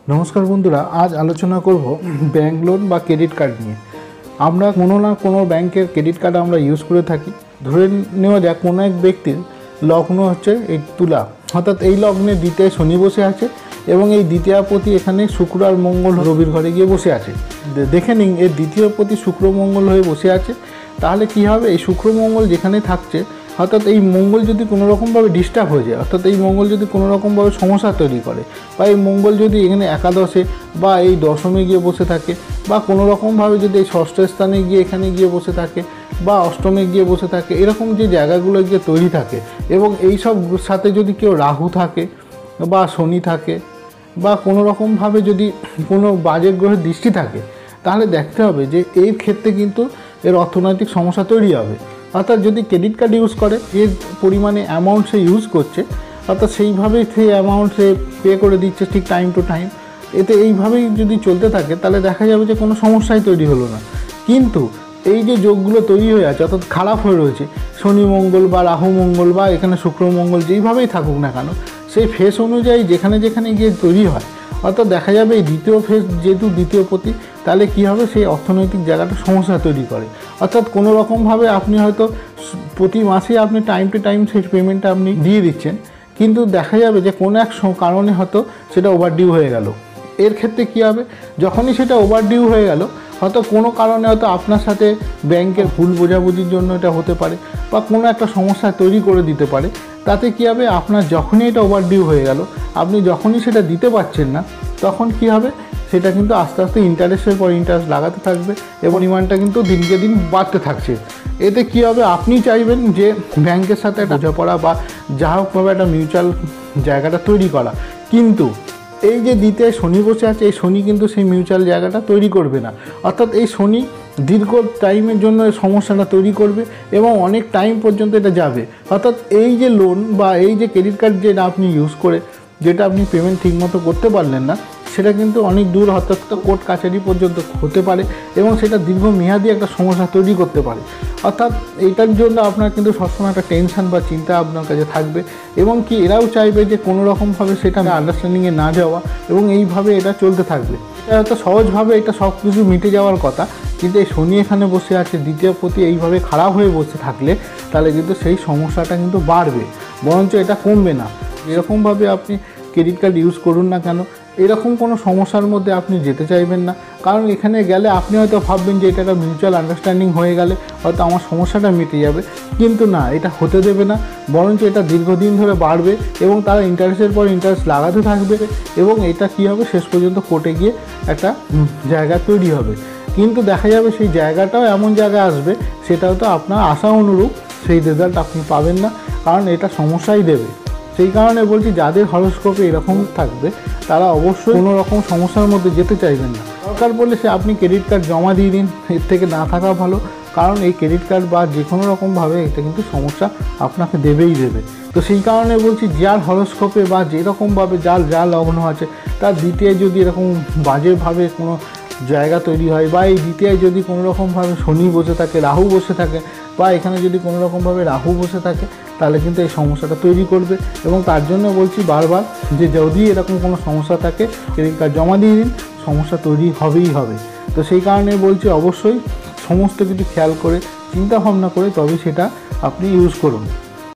नमस्कार बंधुरा आज आलोचना करब बैंक लोन बा क्रेडिट कार्ड निये। আমরা কোনো না কোনো ব্যাংকের ক্রেডিট কার্ড আমরা ইউজ করে থাকি। ধরে নেওয়া যাক কোনো এক ব্যক্তির লগ্ন হচ্ছে এই তুলা, অর্থাৎ এই লগ্নে দ্বিতীয় শনি বসে আছে এবং এই দ্বিতীয়াপতি এখানে শুক্র আর মঙ্গল রবির ঘরে গিয়ে বসে আছে। দেখে নিন এর দ্বিতীয়পতি শুক্র মঙ্গল হয়ে বসে আছে, তাহলে কি হবে, এই শুক্র মঙ্গল যেখানে থাকছে অর্থাৎ এই মঙ্গল যদি কোনো রকমভাবে ডিস্টার্ব হয়ে যায়, অর্থাৎ এই মঙ্গল যদি কোনো রকমভাবে সমস্যা তৈরি করে, বা এই মঙ্গল যদি এখানে একাদশে বা এই দশমে গিয়ে বসে থাকে, বা কোনো রকমভাবে যদি এই ষষ্ঠ স্থানে গিয়ে এখানে গিয়ে বসে থাকে, বা অষ্টমে গিয়ে বসে থাকে, এরকম যে জায়গাগুলো গিয়ে তৈরি থাকে, এবং এই সব সাথে যদি কেউ রাহু থাকে বা শনি থাকে বা কোনো রকমভাবে যদি কোনো বাজে গ্রহের দৃষ্টি থাকে, তাহলে দেখতে হবে যে এই ক্ষেত্রে কিন্তু এর অর্থনৈতিক সমস্যা তৈরি হবে। অর্থাৎ যদি ক্রেডিট কার্ড ইউজ করে এর পরিমাণে অ্যামাউন্ট সে ইউজ করছে, অর্থাৎ সেইভাবেই সেই অ্যামাউন্ট সে পে করে দিচ্ছে ঠিক টাইম টু টাইম, এতে এইভাবেই যদি চলতে থাকে তাহলে দেখা যাবে যে কোনো সমস্যাই তৈরি হলো না। কিন্তু এই যে যোগগুলো তৈরি হয়ে আছে অর্থাৎ খারাপ হয়ে রয়েছে, শনি মঙ্গল বা রাহু মঙ্গল বা এখানে শুক্র মঙ্গল যেইভাবেই থাকুক না কেন, সেই ফেস অনুযায়ী যেখানে যেখানে গিয়ে তৈরি হয়, অর্থাৎ দেখা যাবে এই দ্বিতীয় ফেজ যেহেতু দ্বিতীয়পতি, তাহলে কী হবে, সেই অর্থনৈতিক জায়গাটা সমস্যা তৈরি করে। অর্থাৎ কোনো রকমভাবে আপনি হয়তো প্রতি মাসে আপনি টাইম টু টাইম সেই পেমেন্টটা আপনি দিয়ে দিচ্ছেন, কিন্তু দেখা যাবে যে কোনো এক কারণে হয়তো সেটা ওভারডিউ হয়ে গেল। এর ক্ষেত্রে কী হবে, যখনই সেটা ওভারডিউ হয়ে গেল, হয়তো কোনো কারণে হয়তো আপনার সাথে ব্যাংকের ভুল বোঝাবুঝির জন্য এটা হতে পারে, বা কোনো একটা সমস্যা তৈরি করে দিতে পারে। তাতে কী হবে, আপনার যখনই এটা ওভারডিউ হয়ে গেল, আপনি যখনই সেটা দিতে পারছেন না, তখন কী হবে, সেটা কিন্তু আস্তে আস্তে ইন্টারেস্টের পর ইন্টারেস্ট লাগাতে থাকবে এবং পরিমাণটা কিন্তু দিনকে দিন বাড়তে থাকছে। এতে কী হবে, আপনি চাইবেন যে ব্যাংকের সাথে একটা বোঝাপড়া বা যা হোকভাবে একটা মিউচুয়াল জায়গাটা তৈরি করা, কিন্তু এই যে দ্বিতীয় শনি বসে আছে, এই শনি কিন্তু সেই মিউচুয়াল জায়গাটা তৈরি করবে না। অর্থাৎ এই শনি দীর্ঘ টাইমের জন্য এই সমস্যাটা তৈরি করবে এবং অনেক টাইম পর্যন্ত এটা যাবে। অর্থাৎ এই যে লোন বা এই যে ক্রেডিট কার্ড যেটা আপনি ইউজ করে যেটা আপনি পেমেন্ট ঠিকমতো করতে পারলেন না, সেটা কিন্তু অনেক দূর অর্থাৎ কোর্ট কাছারি পর্যন্ত হতে পারে এবং সেটা দীর্ঘমেয়াদী একটা সমস্যা তৈরি করতে পারে। অর্থাৎ এইটার জন্য আপনার কিন্তু সবসময় একটা টেনশন বা চিন্তা আপনার কাছে থাকবে, এবং কি এরাও চাইবে যে কোনো রকমভাবে সেটা আন্ডারস্ট্যান্ডিংয়ে না যাওয়া এবং এইভাবে এটা চলতে থাকবে। এটা হয়তো সহজভাবে এটা সব কিছু মিটে যাওয়ার কথা, কিন্তু এই শনি এখানে বসে আছে দ্বিতীয়পতি এইভাবে খারাপ হয়ে বসে থাকলে তাহলে কিন্তু সেই সমস্যাটা কিন্তু বাড়বে, বরঞ্চ এটা কমবে না। এরকমভাবে আপনি ক্রেডিট কার্ড ইউজ করুন না কেন, এরকম কোনো সমস্যার মধ্যে আপনি যেতে চাইবেন না। কারণ এখানে গেলে আপনি হয়তো ভাববেন যে এটা একটা মিউচুয়াল আন্ডারস্ট্যান্ডিং হয়ে গেলে হয়তো আমার সমস্যাটা মিটে যাবে, কিন্তু না, এটা হতে দেবে না, বরঞ্চ এটা দীর্ঘদিন ধরে বাড়বে এবং তারা ইন্টারেস্টের পর ইন্টারেস্ট লাগাতে থাকবে এবং এটা কী হবে, শেষ পর্যন্ত কোর্টে গিয়ে একটা জায়গা তৈরি হবে। কিন্তু দেখা যাবে সেই জায়গাটাও এমন জায়গায় আসবে সেটা হয়তো আপনার আশা অনুরূপ সেই রেজাল্ট আপনি পাবেন না, কারণ এটা সমস্যাই দেবে। সেই কারণে বলছি, যাদের হরোস্কোপে এরকম থাকবে তারা অবশ্যই কোনো রকম সমস্যার মধ্যে যেতে চাইবেন না। দরকার পড়লে সে আপনি ক্রেডিট কার্ড জমা দিয়ে দিন, এর থেকে না থাকা ভালো, কারণ এই ক্রেডিট কার্ড বা যে কোনো রকমভাবে এটা কিন্তু সমস্যা আপনাকে দেবেই দেবে। তো সেই কারণে বলছি, যার হরোস্কোপে বা যেরকমভাবে যার যা লগ্ন আছে তার দ্বিতীয় যদি এরকম বাজেভাবে কোনো জায়গা তৈরি হয়, বা এই দ্বিতীয় যদি কোনো রকমভাবে শনি বসে থাকে, রাহু বসে থাকে, বা এখানে যদি কোনো রকমভাবে রাহু বসে থাকে, তাহলে কিন্তু এই সমস্যাটা তৈরি করবে। এবং তার জন্য বলছি বারবার যে যদি এরকম কোনো সমস্যা থাকে ক্রেডিট কার্ড জমা দিয়ে দিন, সমস্যা তৈরি হবেই হবে। তো সেই কারণে বলছি অবশ্যই সমস্ত কিছু খেয়াল করে চিন্তা ভাবনা করে তবে সেটা আপনি ইউজ করুন।